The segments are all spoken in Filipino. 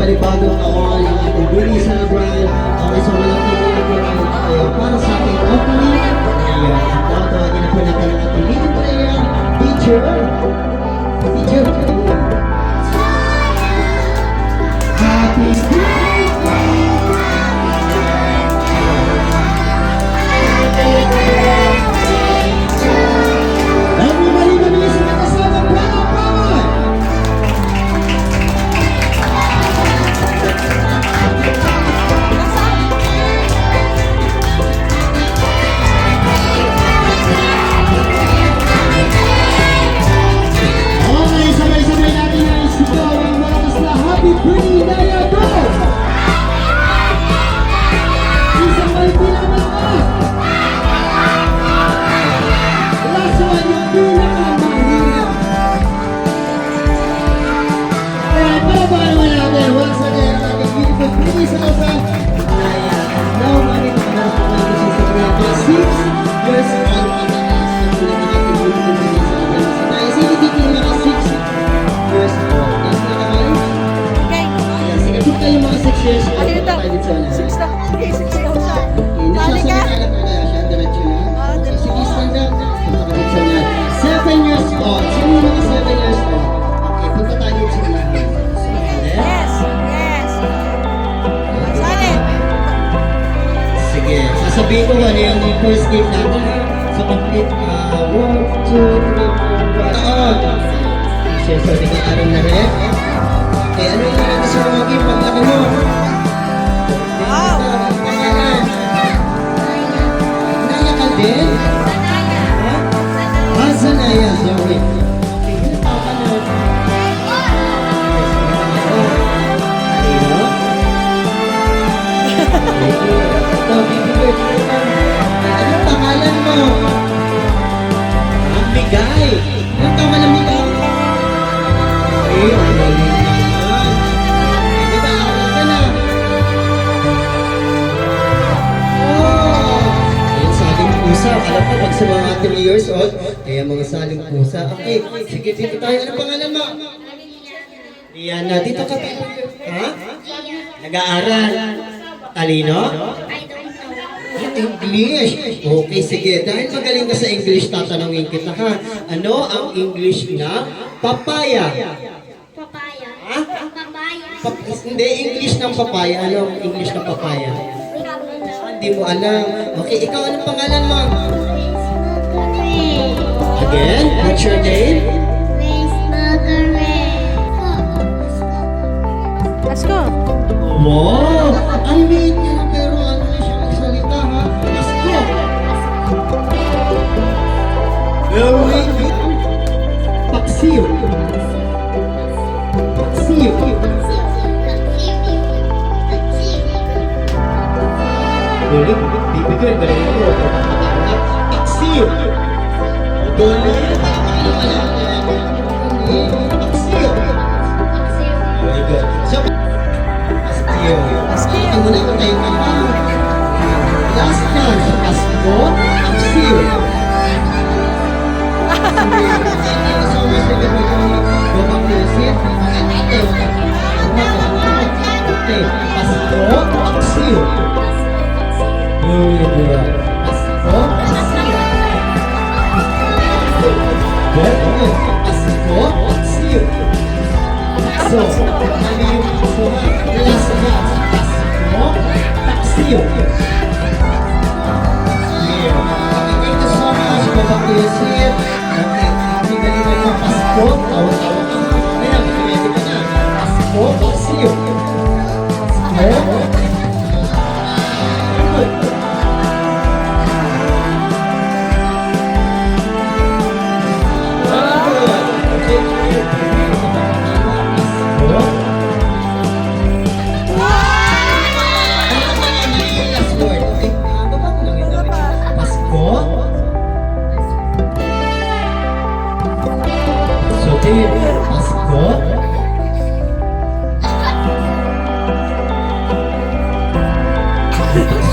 panibagong taon, yung ating Billy Celebrant. Okay, so walang pinag-iwan tayo para sa ating opening. Ayan, tawagin na po natin ang ating leading player, teacher. Teacher. Happy birthday! Everybody, mabilis na kasama, brother, power! Okay, sabay-sabay natin na isigaw ang malakas na happy birthday, Daya, go! Isang may pinakamalakas! Last one, yung pinakamahirap! Kaya palabahan naman natin, once again, ang ating beautiful birthday celebrant ay now money na kanalang si Sabrina, 6 years old at ang last na tulad ng ating beautiful birthday celebrant. So dahil sinibitin mga 6 years old. Yes, nakamali? Ayan, sige, kung kayo mga 6 years old, Ano yun daw? tayo dito na. 6 na. Okay, 6 daw siya. Hindi siya Balik ka. sa na kaya siya, diretso na. Ah, Okay, diretso. sige, stand up. Punta ka dito na. 7 years old. Sino yung mga 7 years old? Okay, punta tayo dito sa unahan. Yes, yes. Sali. Sige, sasabihin ko ano yung first game natin. So, complete 1, 2, 3, 4, 5. Taon! Siyempre, nag-aaral na rin. Okay, ano yung natin sa mga game paglaki mo? Wow. Ang pangalan? Naya ka din? Ha? Ah, Zanaya, sorry. Okay, yun pa ka na. Talino? Ito, bibigay ko ito. Anong pangalan mo? Ang bigay. Anong tama ng bigay? Okay, ang galing naman. Nag-aaral ka na. Oh! Ayan, saling pusa. Alam ko, pag sa mga 3 years old, kaya mga saling pusa. Okay, sige, dito tayo. Anong pangalan mo? Liana, dito ka. Ha? Nag-aaral. Talino? English. Okay, sige. Dahil magaling ka sa English, tatanungin kita ha. Ano ang English na papaya? Papaya. Ha? Papaya. Hindi, English ng papaya. Ano ang English ng papaya? Hindi mo alam. Okay, ikaw anong pangalan mo? Again? What's your name? Let's go. Wow! Ang liit niya na pero ano na siya magsalita ha? Let's go! Very good. Paksiw. Paksiw. Very good. Bibigyan, galing ko. Paksiw. Galing. Paksiw. Very good. So, paksiw. Paksiw. Muna ko tayo kanta. Last chance. Pasko. Paksiw.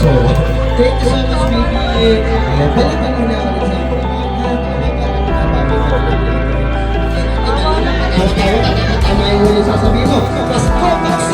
So, thank you so much, baby. Balikan mo na ulit sa akin. Tama yung huli sasabihin mo. Pasko, Pasko!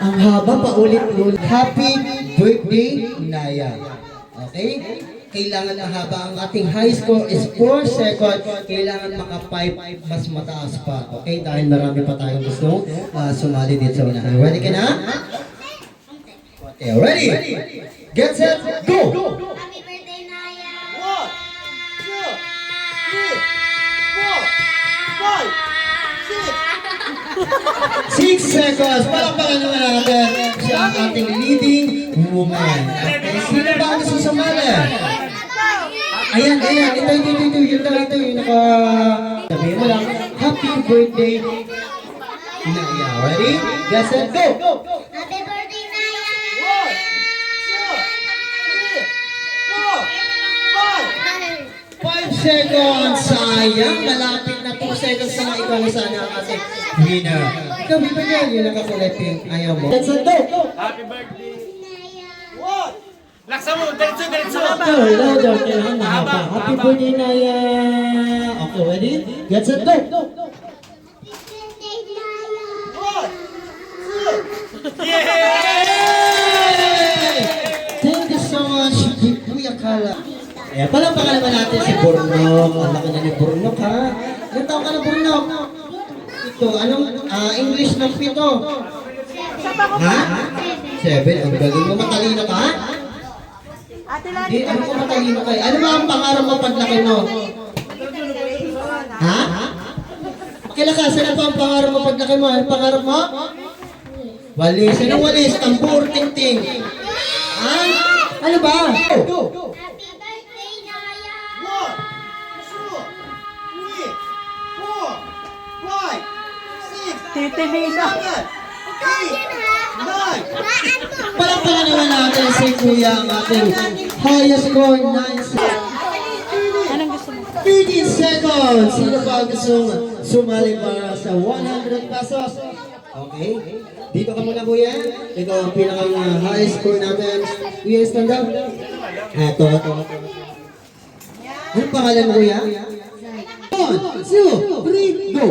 Ang haba pa ulit-ulit. Happy birthday, Naya. Okay? Kailangan ang haba. Ang ating high score is 4 seconds. Kailangan maka-5 mas mataas pa. Okay? Dahil marami pa tayong gusto sumali dito sa unahan. Ready ka na? Okay, ready? Get set, go! Happy birthday, Naya! 6 seconds. Palakpakan naman natin siya ang ating leading woman. Okay, sino ba ang gusto sumali? Ayan. Ito. Yung naka... Sabihin mo lang, happy birthday, Naya. Ready? Get set, go! Happy birthday, Naya! 5 seconds. Sayang, malapit na 2 seconds na ikaw na sana ang ating winner. Ikaw, bibigyan yun nakakulay pink. Ayaw mo. Get set, go! Happy birthday! Laksa mo! Diretso! Hello, kailangan mahaba. Happy birthday, Naya. Okay, ready? Get set, go! Yay! Thank you so much, Kuya Kala. Ayan, palampakan naman natin si Burnok. Ang laki na ni Burnok, ha? Ilan taon ka na, Burnok? Ito, anong English ng pito? Ha? 7. Ang galing mo, matalino ka, ha? Ate Hindi, Lani, ano ko matalino kayo? Ano ba ang pangarap mo paglaki mo? Ha? Pakilakasan na po ang pangarap mo paglaki mo. Ano pangarap mo? Walis. Anong walis? Tambur, ting-ting. Ha? Ano ba? Go! Happy birthday, Naya! 1, 2, 3, 4, 5, 6, titimisa. 7, Ikaw din, ha? 8, 9. Haan mo! Palakpakan naman natin si Kuya ang ating highest score, 9 seconds. Anong gusto mo? 15 seconds! Sino ba ang gusto sumali para sa 100 pesos? Okay. Dito ka muna, Kuya. Ikaw ang pinakang highest score natin. Kuya, stand up. Ito. Anong pangalan mo, Kuya? 1, 2, 3, go!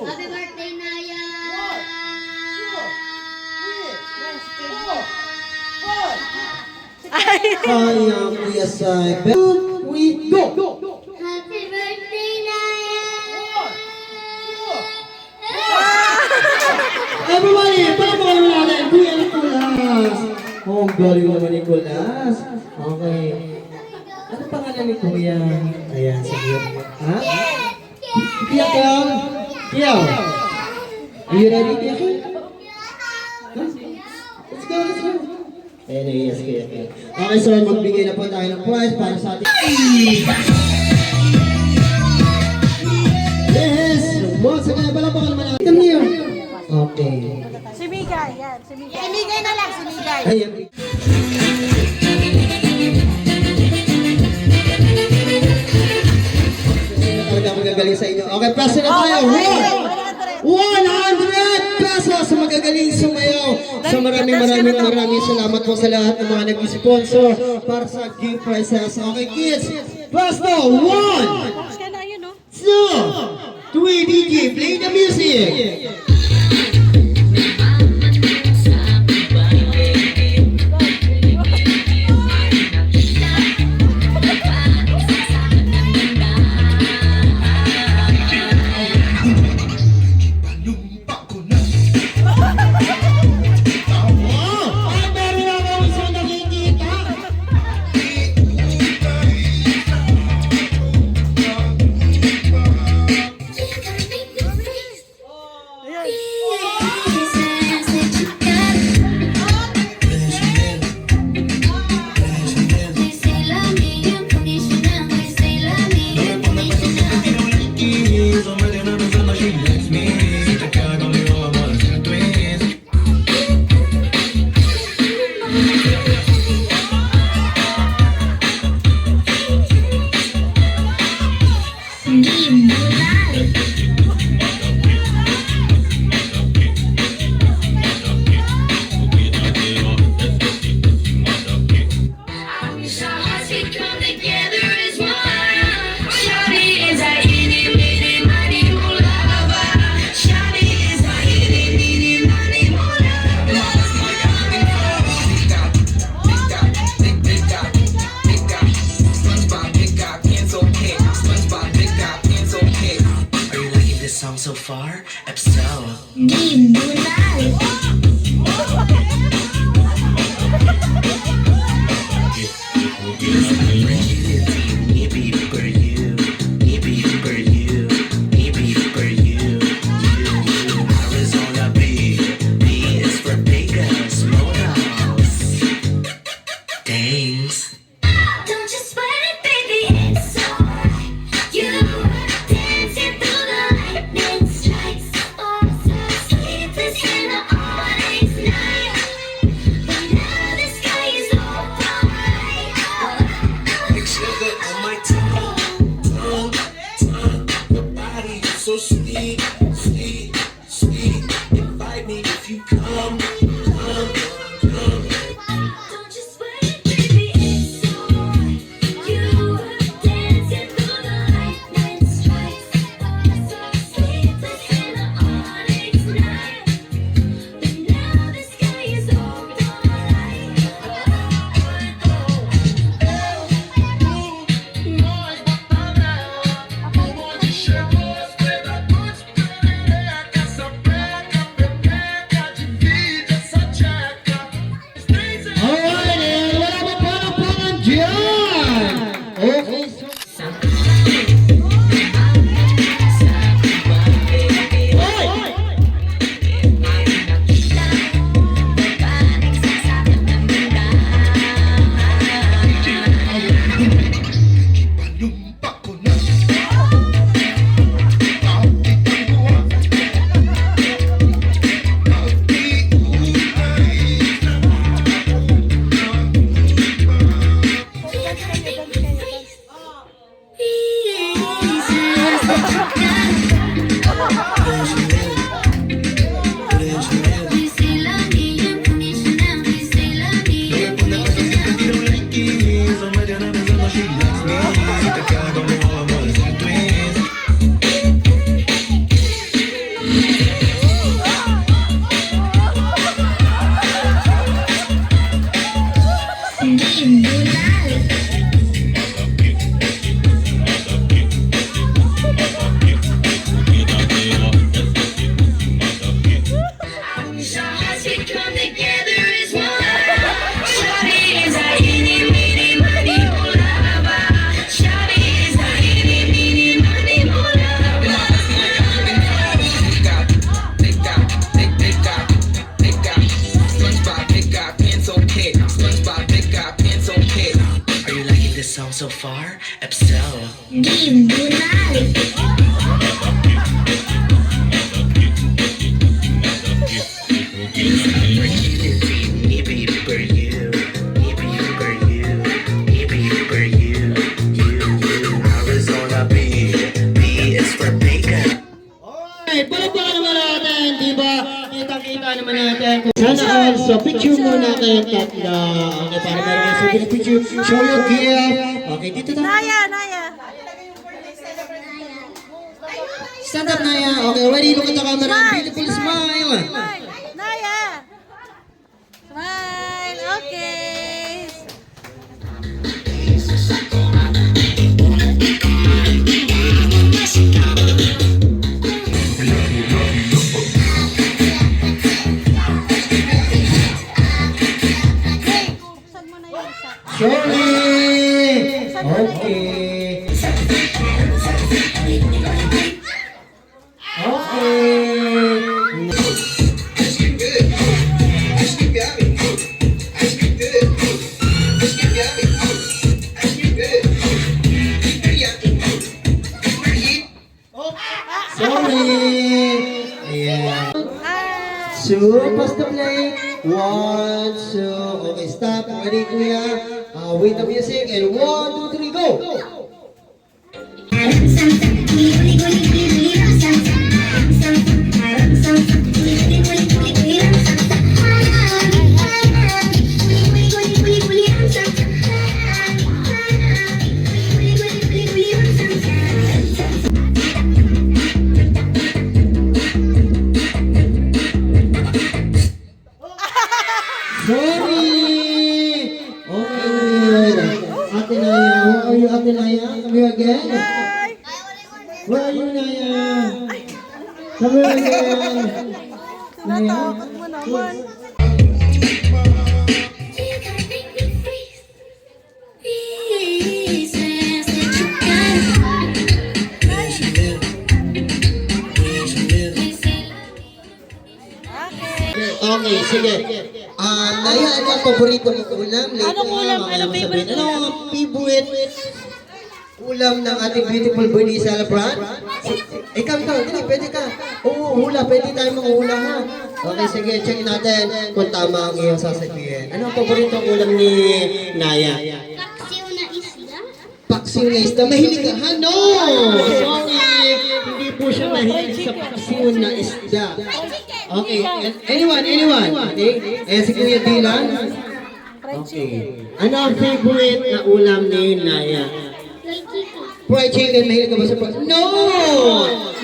Happy birthday, Kaya Kuya Sai. We go! Happy birthday, Naya! Everybody, palamakan natin, Kuya Nicolas! Oh, ang galing naman Nicolas. Okay. Ano pangalan ni Kuya? Ayan, sige. Ha? Kiyak lang? Kiyak? Are you ready, Kiyak? Let's go, let's go. Ayan, yes, Kiyak. Okay, so magbigay na po tayo ng prize para sa ating... Yes! Sige, palamakan naman natin. Come here. Okay. Si Migay, yan. Si Migay. Si Migay na lang, si Migay. Ayan. Talaga magagaling sa inyo. Okay, peso na tayo. 100 pesos sa magagaling sumayaw. So maraming salamat po sa lahat ng mga nag-sponsor para sa gift prizes. Okay, kids. Peso, 1, Box ka na yun, no? 2, 3, DJ, play the music. So far, episode. Maybe for you, maybe for you, maybe for you. Arizona B is for Vegas, Monos. Thanks. Don't you sweat it, baby, it's alright. You dancing through the lightning strikes. Sleepless in the morning's night. But now the sky is all bright. Like sugar on my tongue. Your body is so sweet, sweet, sweet. Invite me if you come. Don't you sweat it, baby, it's alright. You dancing through the lightning strikes. Sleepless in the morning's night. But now the sky is all bright. Alright, and wala pa palakpakan dyan! Okay, so... Hoy! Hindi so far, Epsel. Yippee for you, yippee for you, yippee for you, you. Arizona B, B is for bacon. Alright, palagpakan naman natin, di ba? Kitang-kita naman natin kung sana all. So, picture muna kayong tatlo. Okay, para meron kayo sabi ng picture. Show your gift. Okay, dito tayo. Naya, Naya. Stand up, Naya. Okay, ready? Look at the camera. Beautiful smile. Smile. Naya. Smile. Okay. Okay. Buksan mo na yung isa. Sorry. Okay. Okay. Sorry. Ayan. Ah. Two, pass the plate. One, two. Okay, stop. Ready, kuya? Wait the music. And 1, 2, 3, go. Sorry. Okay. Ate Naya, where are you, Ate Naya? Come here again. Hi. Where are you, Naya? Come here again. Tinatakot mo naman. Okay. Okay, sige. Naya, ano ang paborito mong ulam? Anong ulam? Anong favorite Ano ang favorite ulam ng ating beautiful birthday celebrant? Ikaw, dali, pwede ka. Oo, hula, pwede tayo manghula ha. Okay, sige, check natin kung tama ang iyong sasabihin. Ano ang paborito ulam ni Naya? Paksiw na isda. Mahilig ka? Ha? No! Sorry! Hindi po siya mahilig sa paksiw na isda. Okay, anyone? Okay? Si Kuya Dylan? Okay. Ano ang favorite na ulam ni Naya? Fried chicken. Mahilig ka ba sa No!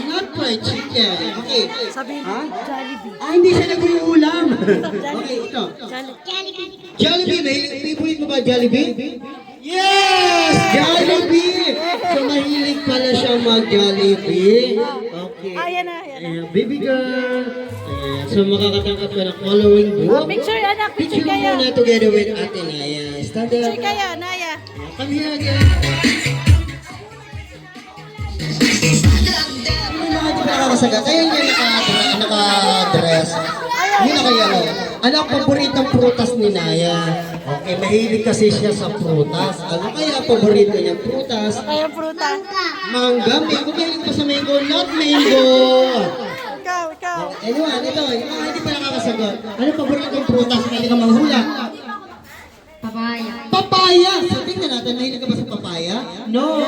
Not fried chicken. Okay. Sabihin mo, Jollibee. Hindi siya nag-uulam. Okay, ito. Jollibee. Jollibee, favorite mo ba Jollibee? Yes! Jollibee! So mahilig pala siya mag-Jollibee. Okay. Ayan na, ayan na. Ayan, baby girl. Ayan, so makakatangkap ka ng coloring book. Picture, anak. Picture Picture kayo. muna together with Ate Naya. Stand up. Picture kayo, Naya. Come here again. Ano mga di ba nakakasagat? Ayun yung naka-dress. Yun naka-yellow. Ano ang paboritong prutas ni Naya? Okay, mahilig kasi siya sa prutas. Ano kaya ang paborito niyang prutas? Kayo prutas. Mangga. Mango. Mahilig pa sa mango. Not mango. Ikaw, ikaw. Anyone, ito. Yung mga hindi pa nakakasagot. Ano ang paboritong prutas? Mahilig ka manghula? Papaya. Papaya! So, tingnan natin, mahilig ka ba sa papaya? No,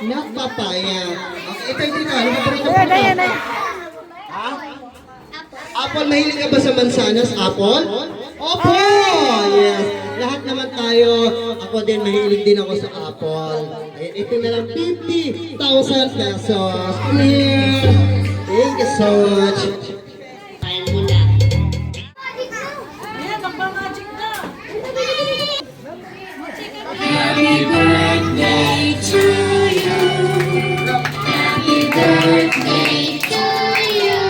not papaya. Okay, ito dito. Ano paboritong Ayan, prutas? ayan, ayan. Ha? Apple, mahilig ka ba sa mansanas? Apple? Apple! Yes. Lahat naman tayo. Ako din, mahilig din ako sa apple. Ayan, ito na lang, 50,000 pesos. Come here. Thank you so much. Ayan, magmamagic na. Happy birthday to you. Happy birthday to you.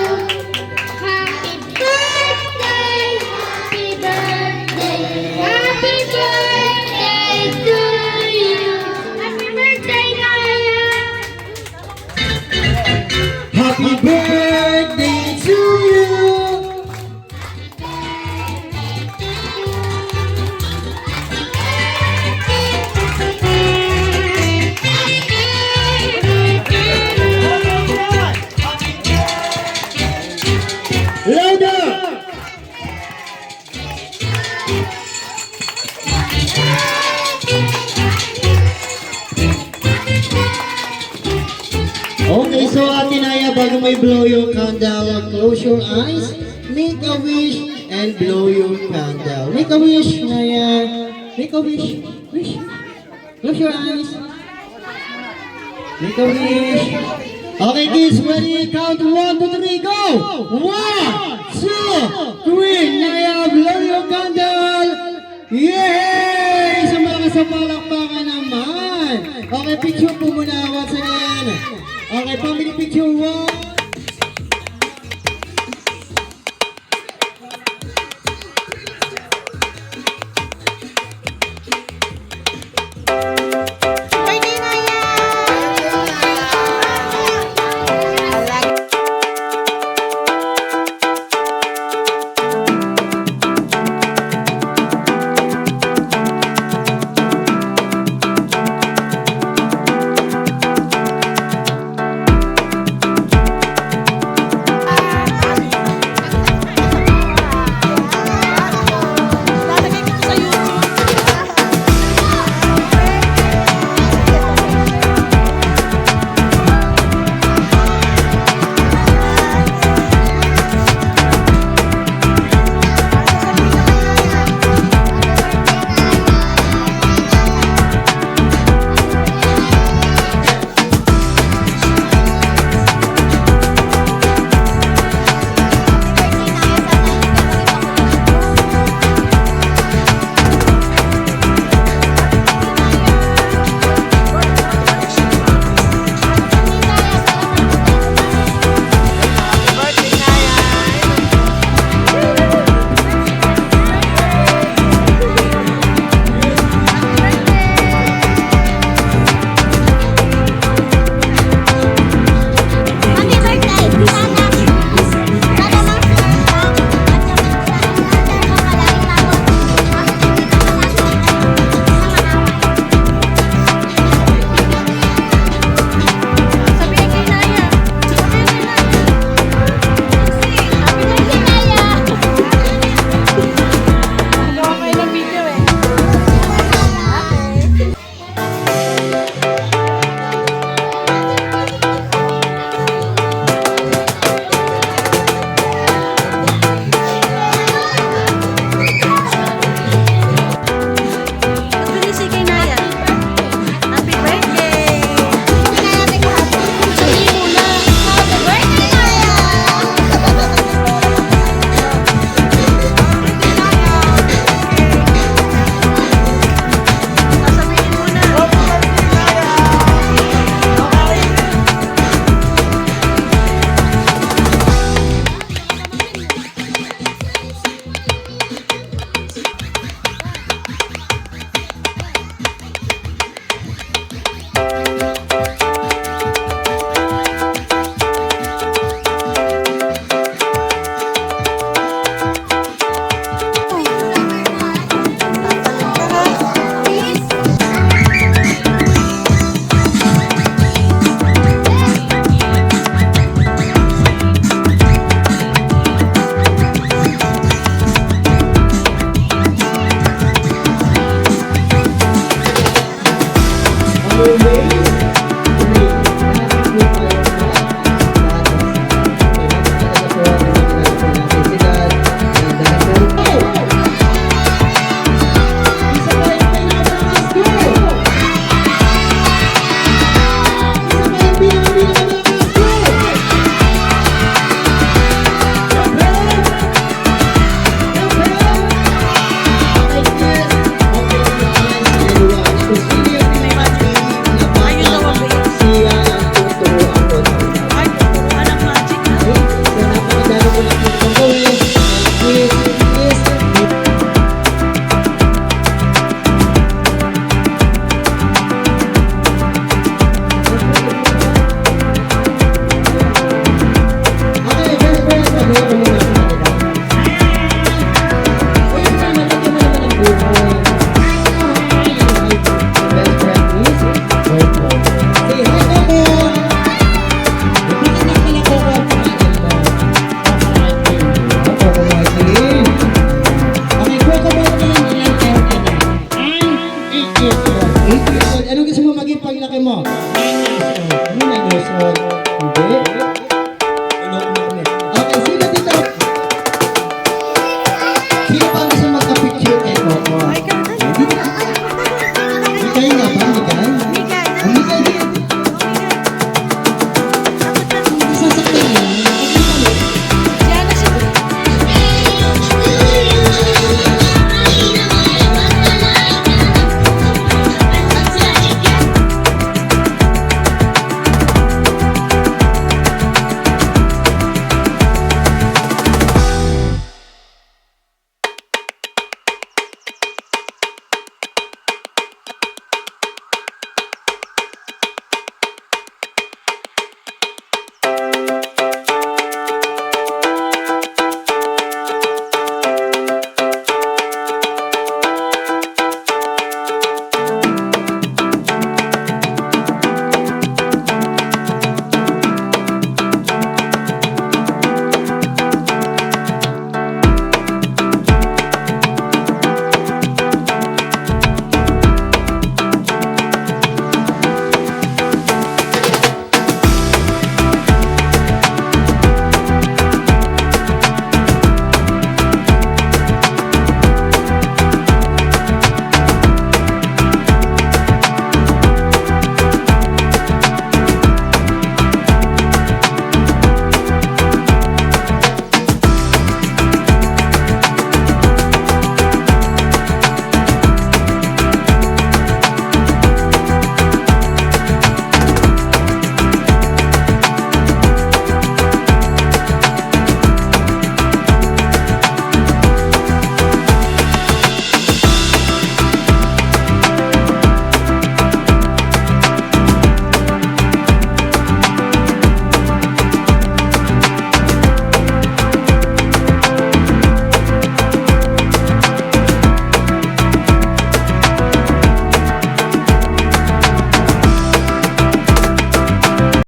Happy birthday. Happy birthday. Happy birthday to you. Happy birthday, Naya. Happy birthday to may blow your candle, close your eyes, make a wish, and blow your candle. Make a wish, Naya. Make a wish. Wish. Close your eyes. Make a wish. Okay, kids, ready? Count 1, 2, 3, go! 1, 2, 3. Naya, blow your candle. Yay! Isang malakas sa palakpakan naman. Okay, picture po muna once again. Okay, family picture. 1,